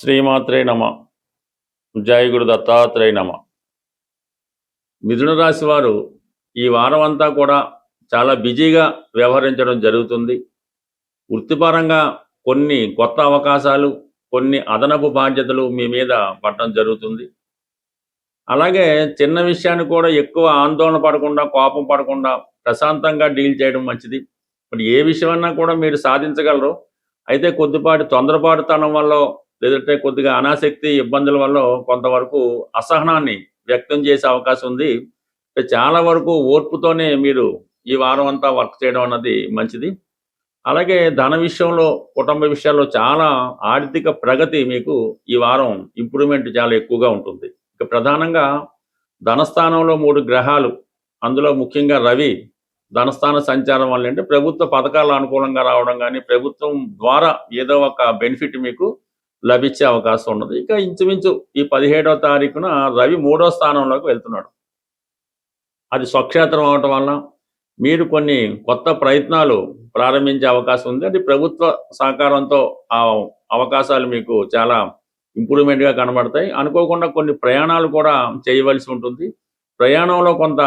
శ్రీమాత్రే నమ. జై గురు దత్తాత్రేయ నమ. మిథున రాశి వారు ఈ వారం అంతా కూడా చాలా బిజీగా వ్యవహరించడం జరుగుతుంది. వృత్తిపరంగా కొన్ని కొత్త అవకాశాలు, కొన్ని అదనపు బాధ్యతలు మీ మీద పడటం జరుగుతుంది. అలాగే చిన్న విషయాన్ని కూడా ఎక్కువ ఆందోళన పడకుండా, కోపం పడకుండా ప్రశాంతంగా డీల్ చేయడం మంచిది. మరి ఏ విషయమన్నా కూడా మీరు సాధించగలరు. అయితే కొద్దిపాటి తొందరపాటుతనం వల్ల, లేదంటే కొద్దిగా అనాసక్తి ఇబ్బందుల వల్ల కొంతవరకు అసహనాన్ని వ్యక్తం చేసే అవకాశం ఉంది. చాలా వరకు ఓర్పుతోనే మీరు ఈ వారం అంతా వర్క్ చేయడం అన్నది మంచిది. అలాగే ధన విషయంలో, కుటుంబ విషయాల్లో చాలా ఆర్థిక ప్రగతి మీకు ఈ వారం ఇంప్రూవ్మెంట్ చాలా ఎక్కువగా ఉంటుంది. ఇక ప్రధానంగా ధనస్థానంలో 3 గ్రహాలు, అందులో ముఖ్యంగా రవి ధనస్థాన సంచారం వల్ల అంటే ప్రభుత్వ పథకాలు అనుకూలంగా రావడం కానీ, ప్రభుత్వం ద్వారా ఏదో ఒక బెనిఫిట్ మీకు లభించే అవకాశం ఉన్నది. ఇక ఇంచుమించు ఈ 17వ తారీఖున రవి 3వ స్థానంలోకి వెళ్తున్నాడు. అది స్వక్షేత్రం అవటం వల్ల మీరు కొన్ని కొత్త ప్రయత్నాలు ప్రారంభించే అవకాశం ఉంది. అది ప్రభుత్వ సహకారంతో ఆ అవకాశాలు మీకు చాలా ఇంప్రూవ్మెంట్గా కనబడతాయి. అనుకోకుండా కొన్ని ప్రయాణాలు కూడా చేయవలసి ఉంటుంది. ప్రయాణంలో కొంత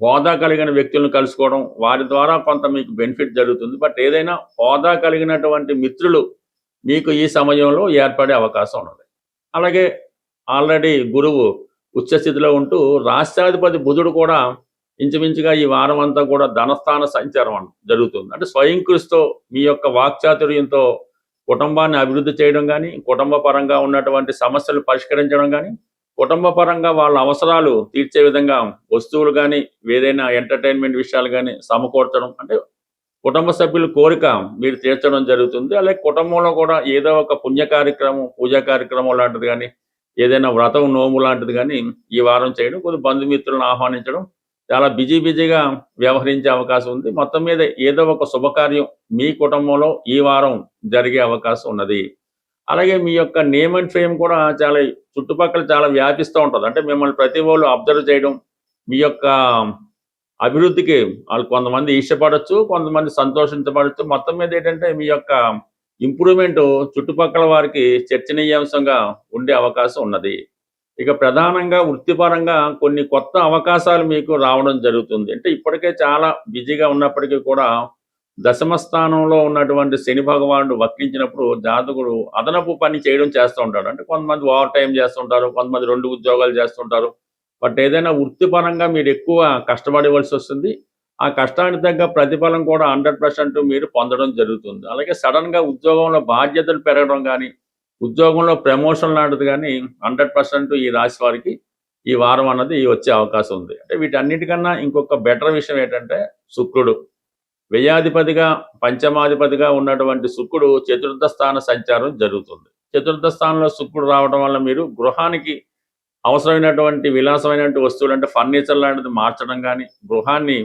హోదా కలిగిన వ్యక్తులను కలుసుకోవడం, వారి ద్వారా కొంత మీకు బెనిఫిట్ జరుగుతుంది. బట్ ఏదైనా హోదా కలిగినటువంటి మిత్రులు మీకు ఈ సమయంలో ఏర్పడే అవకాశం ఉన్నది. అలాగే ఆల్రెడీ గురువు ఉచ్చస్థితిలో ఉంటూ రాష్ట్రాధిపతి బుధుడు కూడా ఇంచుమించుగా ఈ వారం అంతా కూడా ధనస్థాన సంచారం జరుగుతుంది. అంటే స్వయం కృషితో, మీ యొక్క వాక్చాతుర్యంతో కుటుంబాన్ని అభివృద్ధి చేయడం కానీ, కుటుంబ పరంగా ఉన్నటువంటి సమస్యలు పరిష్కరించడం కానీ, కుటుంబ పరంగా వాళ్ళ అవసరాలు తీర్చే విధంగా వస్తువులు కానీ, ఏదైనా ఎంటర్టైన్మెంట్ విషయాలు కానీ సమకూర్చడం, అంటే కుటుంబ సభ్యుల కోరిక మీరు తీర్చడం జరుగుతుంది. అలాగే కుటుంబంలో కూడా ఏదో ఒక పుణ్య కార్యక్రమం, పూజా కార్యక్రమం లాంటిది కానీ, ఏదైనా వ్రతం, నోము లాంటిది కానీ ఈ వారం చేయడం, కొద్ది బంధుమిత్రులను ఆహ్వానించడం, చాలా బిజీగా వ్యవహరించే అవకాశం ఉంది. మొత్తం మీద ఏదో ఒక శుభకార్యం మీ కుటుంబంలో ఈ వారం జరిగే అవకాశం ఉన్నది. అలాగే మీ యొక్క నేమ్ అండ్ ఫేమ్ కూడా చాలా చుట్టుపక్కల చాలా వ్యాపిస్తూ ఉంటుంది. అంటే మిమ్మల్ని ప్రతి వాళ్ళు అబ్జర్వ్ చేయడం, మీ యొక్క అభివృద్ధికి వాళ్ళు కొంతమంది ఇష్టపడవచ్చు, కొంతమంది సంతోషించబడచ్చు. మొత్తం మీద ఏంటంటే మీ యొక్క ఇంప్రూవ్మెంట్ చుట్టుపక్కల వారికి చర్చనీయాంశంగా ఉండే అవకాశం ఉన్నది. ఇక ప్రధానంగా వృత్తిపరంగా కొన్ని కొత్త అవకాశాలు మీకు రావడం జరుగుతుంది. అంటే ఇప్పటికే చాలా బిజీగా ఉన్నప్పటికీ కూడా దశమ స్థానంలో ఉన్నటువంటి శని భగవానుడు వక్రించినప్పుడు జాతకుడు అదనపు పని చేయడం చేస్తూ ఉంటాడు. అంటే కొంతమంది ఓవర్ టైం చేస్తుంటారు, కొంతమంది 2 ఉద్యోగాలు చేస్తుంటారు. బట్ ఏదైనా వృత్తిపరంగా మీరు ఎక్కువ కష్టపడవలసి వస్తుంది. ఆ కష్టానికి తగ్గ ప్రతిఫలం కూడా 100% మీరు పొందడం జరుగుతుంది. అలాగే సడన్గా ఉద్యోగంలో బాధ్యతలు పెరగడం కానీ, ఉద్యోగంలో ప్రమోషన్ లాంటిది కానీ 100% ఈ రాశి వారికి ఈ వారం అన్నది వచ్చే అవకాశం ఉంది. అంటే వీటన్నిటికన్నా ఇంకొక బెటర్ విషయం ఏంటంటే శుక్రుడు వ్యయాధిపతిగా, పంచమాధిపతిగా ఉన్నటువంటి శుక్రుడు చతుర్థ స్థాన సంచారం జరుగుతుంది. చతుర్థ స్థానంలో శుక్రుడు రావడం వల్ల మీరు గృహానికి అవసరమైనటువంటి విలాసమైనటువంటి వస్తువులు, అంటే ఫర్నిచర్ లాంటిది మార్చడం కానీ, గృహాన్ని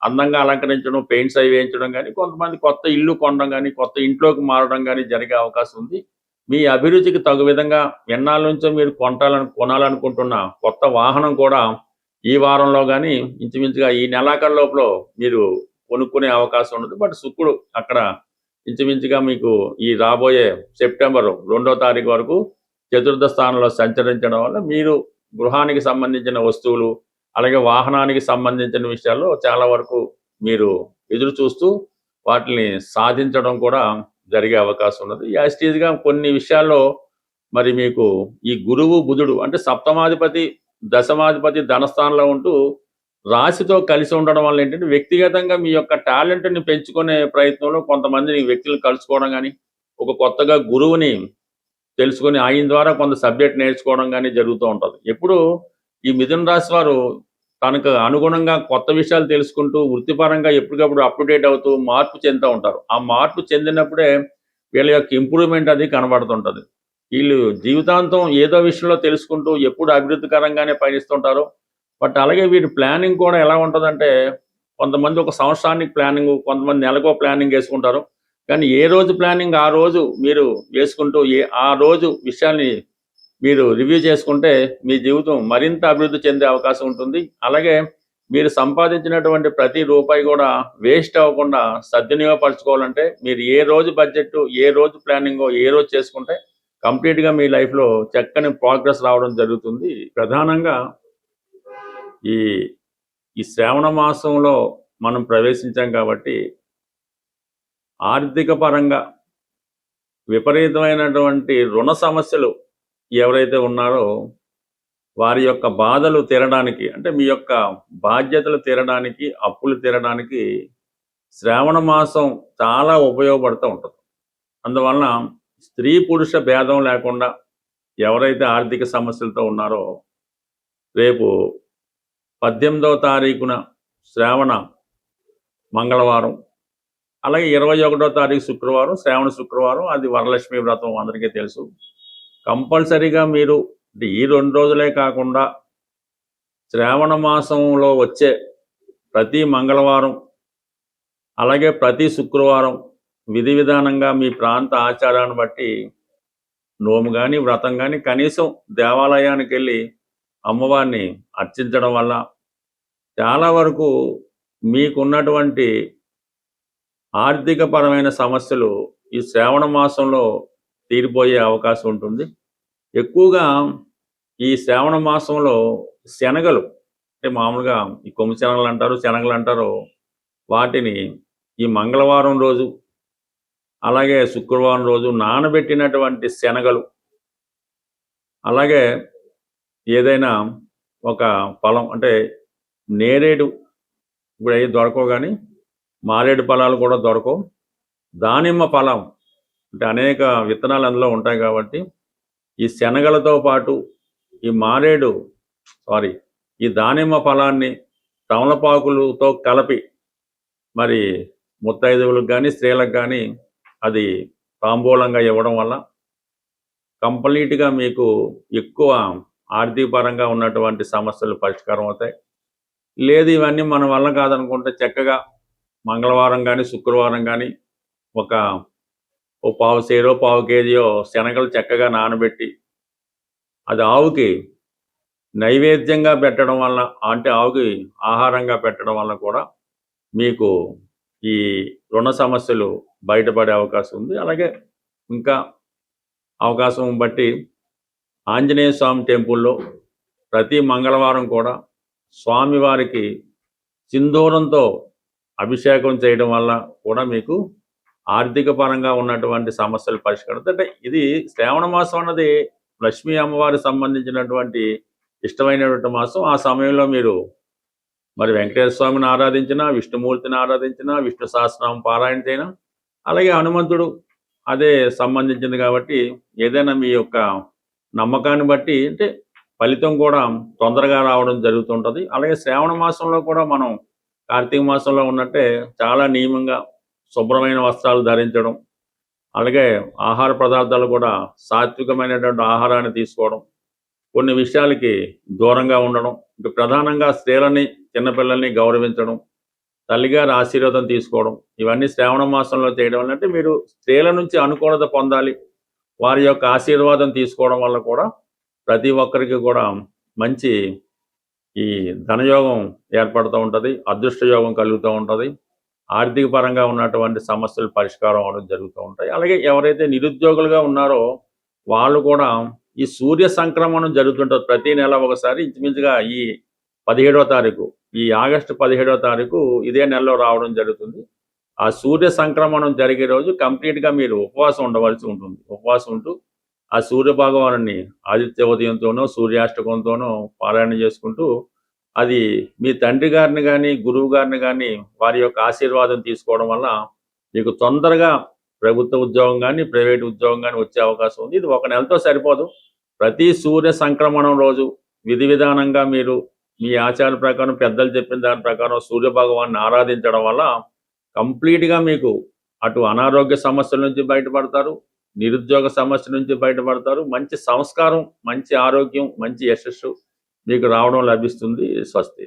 అందంగా అలంకరించడం, పెయింట్స్ అవి వేయించడం కానీ, కొంతమంది కొత్త ఇల్లు కొనడం కానీ, కొత్త ఇంట్లోకి మారడం కానీ జరిగే అవకాశం ఉంది. మీ అభిరుచికి తగు విధంగా ఎన్నాళ్ళ నుంచో మీరు కొనాలనుకుంటున్న కొత్త వాహనం కూడా ఈ వారంలో కానీ, ఇంచుమించుగా ఈ నెలాఖరు లోపల మీరు కొనుక్కునే అవకాశం ఉండదు. బట్ శుక్రుడు అక్కడ ఇంచుమించుగా మీకు ఈ రాబోయే సెప్టెంబర్ 2వ తారీఖు వరకు చతుర్థ స్థానంలో సంచరించడం వల్ల మీరు గృహానికి సంబంధించిన వస్తువులు, అలాగే వాహనానికి సంబంధించిన విషయాల్లో చాలా వరకు మీరు ఎదురు చూస్తూ వాటిని సాధించడం కూడా జరిగే అవకాశం ఉన్నది. యాస్టీజ్గా కొన్ని విషయాల్లో మరి మీకు ఈ గురువు బుధుడు అంటే సప్తమాధిపతి, దశమాధిపతి ధనస్థానంలో ఉంటూ రాశితో కలిసి ఉండడం వల్ల ఏంటంటే వ్యక్తిగతంగా మీ యొక్క టాలెంట్ని పెంచుకునే ప్రయత్నంలో కొంతమందిని వ్యక్తులను కలుసుకోవడం కానీ, ఒక కొత్తగా గురువుని తెలుసుకొని ఆయన ద్వారా కొంత సబ్జెక్ట్ నేర్చుకోవడం కానీ జరుగుతూ ఉంటుంది. ఎప్పుడు ఈ మిథున రాశి వారు తనకు అనుగుణంగా కొత్త విషయాలు తెలుసుకుంటూ వృత్తిపరంగా ఎప్పటికప్పుడు అప్డేట్ అవుతూ మార్పు చెందుతూ ఉంటారు. ఆ మార్పు చెందినప్పుడే వీళ్ళ యొక్క ఇంప్రూవ్మెంట్ అది కనబడుతుంటుంది. వీళ్ళు జీవితాంతం ఏదో విషయంలో తెలుసుకుంటూ ఎప్పుడు అభివృద్ధికరంగానే పయనిస్తుంటారు. బట్ అలాగే వీరి ప్లానింగ్ కూడా ఎలా ఉంటుందంటే, కొంతమంది ఒక సంవత్సరానికి ప్లానింగ్, కొంతమంది నెలకో ప్లానింగ్ వేసుకుంటారు. కానీ ఏ రోజు ప్లానింగ్ ఆ రోజు మీరు వేసుకుంటూ ఆ రోజు విషయాన్ని మీరు రివ్యూ చేసుకుంటే మీ జీవితం మరింత అభివృద్ధి చెందే అవకాశం ఉంటుంది. అలాగే మీరు సంపాదించినటువంటి ప్రతి రూపాయి కూడా వేస్ట్ అవ్వకుండా సద్వినియోగపరచుకోవాలంటే మీరు ఏ రోజు బడ్జెట్, ఏ రోజు ప్లానింగో ఏ రోజు చేసుకుంటే కంప్లీట్గా మీ లైఫ్లో చక్కని ప్రోగ్రెస్ రావడం జరుగుతుంది. ప్రధానంగా ఈ ఈ శ్రావణ మాసంలో మనం ప్రవేశించాం కాబట్టి ఆర్థిక పరంగా విపరీతమైనటువంటి రుణ సమస్యలు ఎవరైతే ఉన్నారో వారి యొక్క బాధలు తీరడానికి, అంటే మీ యొక్క బాధ్యతలు తీరడానికి, అప్పులు తీరడానికి శ్రావణ మాసం చాలా ఉపయోగపడుతూ ఉంటుంది. అందువలన స్త్రీ పురుష భేదం లేకుండా ఎవరైతే ఆర్థిక సమస్యలతో ఉన్నారో రేపు 18వ తారీఖున శ్రావణ మంగళవారం, అలాగే 21వ తారీఖు శుక్రవారం, శ్రావణ శుక్రవారం, అది వరలక్ష్మి వ్రతం అందరికీ తెలుసు. కంపల్సరీగా మీరు ఈ 2 రోజులే కాకుండా శ్రావణ మాసంలో వచ్చే ప్రతి మంగళవారం అలాగే ప్రతి శుక్రవారం విధి విధానంగా మీ ప్రాంత ఆచారాన్ని బట్టి నోము కానీ వ్రతం కానీ కనీసం దేవాలయానికి వెళ్ళి అమ్మవారిని అర్చించడం వల్ల చాలా వరకు మీకున్నటువంటి ఆర్థికపరమైన సమస్యలు ఈ శ్రావణ మాసంలో తీరిపోయే అవకాశం ఉంటుంది. ఎక్కువగా ఈ శ్రావణ మాసంలో శనగలు, అంటే మామూలుగా ఈ కొమ్ము శనగలు అంటారు, శనగలు అంటారు, వాటిని ఈ మంగళవారం రోజు అలాగే శుక్రవారం రోజు నానబెట్టినటువంటి శనగలు, అలాగే ఏదైనా ఒక ఫలం, అంటే నేరేడు ఇప్పుడు అవి దొరకవు, కానీ మారేడు ఫలాలు కూడా దొరకవు, దానిమ్మ ఫలం, అంటే అనేక విత్తనాలు అందులో ఉంటాయి కాబట్టి ఈ శనగలతో పాటు ఈ దానిమ్మ ఫలాన్ని తమలపాకులతో కలిపి మరి ముత్తైదువులకు కానీ స్త్రీలకు కానీ అది తాంబూలంగా ఇవ్వడం వల్ల కంప్లీట్గా మీకు ఎక్కువ ఆర్థికపరంగా ఉన్నటువంటి సమస్యలు పరిష్కారం అవుతాయి. లేదు ఇవన్నీ మన వల్ల కాదనుకుంటే చక్కగా మంగళవారం కానీ శుక్రవారం కానీ ఓ పావు సేరో పావు కేజీయో శనగలు చక్కగా నానబెట్టి అది ఆవుకి నైవేద్యంగా పెట్టడం వల్ల, అంటే ఆవుకి ఆహారంగా పెట్టడం వల్ల కూడా మీకు ఈ రుణ సమస్యలు బయటపడే అవకాశం ఉంది. అలాగే ఇంకా అవకాశం బట్టి ఆంజనేయ స్వామి టెంపుల్లో ప్రతి మంగళవారం కూడా స్వామివారికి సింధూరంతో అభిషేకం చేయడం వల్ల కూడా మీకు ఆర్థిక పరంగా ఉన్నటువంటి సమస్యలు పరిష్కారం. అంటే ఇది శ్రావణ మాసం అన్నది లక్ష్మీ అమ్మవారికి సంబంధించినటువంటి ఇష్టమైనటువంటి మాసం. ఆ సమయంలో మీరు మరి వెంకటేశ్వర స్వామిని ఆరాధించినా, విష్ణుమూర్తిని ఆరాధించినా, విష్ణు సహస్రనామం పారాయణ చేయనా, అలాగే హనుమంతుడు అదే సంబంధించింది కాబట్టి ఏదైనా మీ యొక్క నమ్మకాన్ని బట్టి అంటే ఫలితం కూడా తొందరగా రావడం జరుగుతుంటుంది. అలాగే శ్రావణ మాసంలో కూడా మనం కార్తీక మాసంలో ఉన్నట్టే చాలా నియమంగా శుభ్రమైన వస్త్రాలు ధరించడం, అలాగే ఆహార పదార్థాలు కూడా సాత్వికమైనటువంటి ఆహారాన్ని తీసుకోవడం, కొన్ని విషయాలకి దూరంగా ఉండడం, ఇంకా ప్రధానంగా స్త్రీలని చిన్నపిల్లల్ని గౌరవించడం, తల్లిగారి ఆశీర్వాదం తీసుకోవడం, ఇవన్నీ శ్రావణ మాసంలో చేయడం వల్ల అంటే మీరు స్త్రీల నుంచి అనుకూలత పొందాలి, వారి యొక్క ఆశీర్వాదం తీసుకోవడం వల్ల కూడా ప్రతి ఒక్కరికి కూడా మంచి ఈ ధనయోగం ఏర్పడుతూ ఉంటుంది, అదృష్ట యోగం కలుగుతూ ఉంటుంది, ఆర్థిక పరంగా ఉన్నటువంటి సమస్యలు పరిష్కారం అవడం జరుగుతూ ఉంటాయి. అలాగే ఎవరైతే నిరుద్యోగులుగా ఉన్నారో వాళ్ళు కూడా ఈ సూర్య సంక్రమణం జరుగుతుంటుంది ప్రతి నెల ఒకసారి. ఇంచుమించుగా ఈ 17వ తారీఖు, ఈ ఆగస్టు 17వ తారీఖు ఇదే నెలలో రావడం జరుగుతుంది. ఆ సూర్య సంక్రమణం జరిగే రోజు కంప్లీట్గా మీరు ఉపవాసం ఉండవలసి ఉంటుంది. ఉపవాసం ఉంటూ ఆ సూర్య భగవాను ఆదిత్య ఉదయంతోనో సూర్యాష్టకంతోనో పారాయణ చేసుకుంటూ అది మీ తండ్రి గారిని కానీ గురువు గారిని కానీ వారి యొక్క ఆశీర్వాదం తీసుకోవడం వల్ల మీకు తొందరగా ప్రభుత్వ ఉద్యోగం కానీ ప్రైవేట్ ఉద్యోగం కానీ వచ్చే అవకాశం ఉంది. ఇది ఒక నెలతో సరిపోదు. ప్రతి సూర్య సంక్రమణం రోజు విధి విధానంగా మీరు మీ ఆచార ప్రకారం పెద్దలు చెప్పిన దాని ప్రకారం సూర్య భగవాన్ని ఆరాధించడం వల్ల కంప్లీట్గా మీకు అటు అనారోగ్య సమస్యల నుంచి బయటపడతారు, నిరుద్యోగ సమస్య నుంచి బయటపడతారు, మంచి సంస్కారం, మంచి ఆరోగ్యం, మంచి యశస్సు మీకు రావడం లభిస్తుంది. స్వస్తి.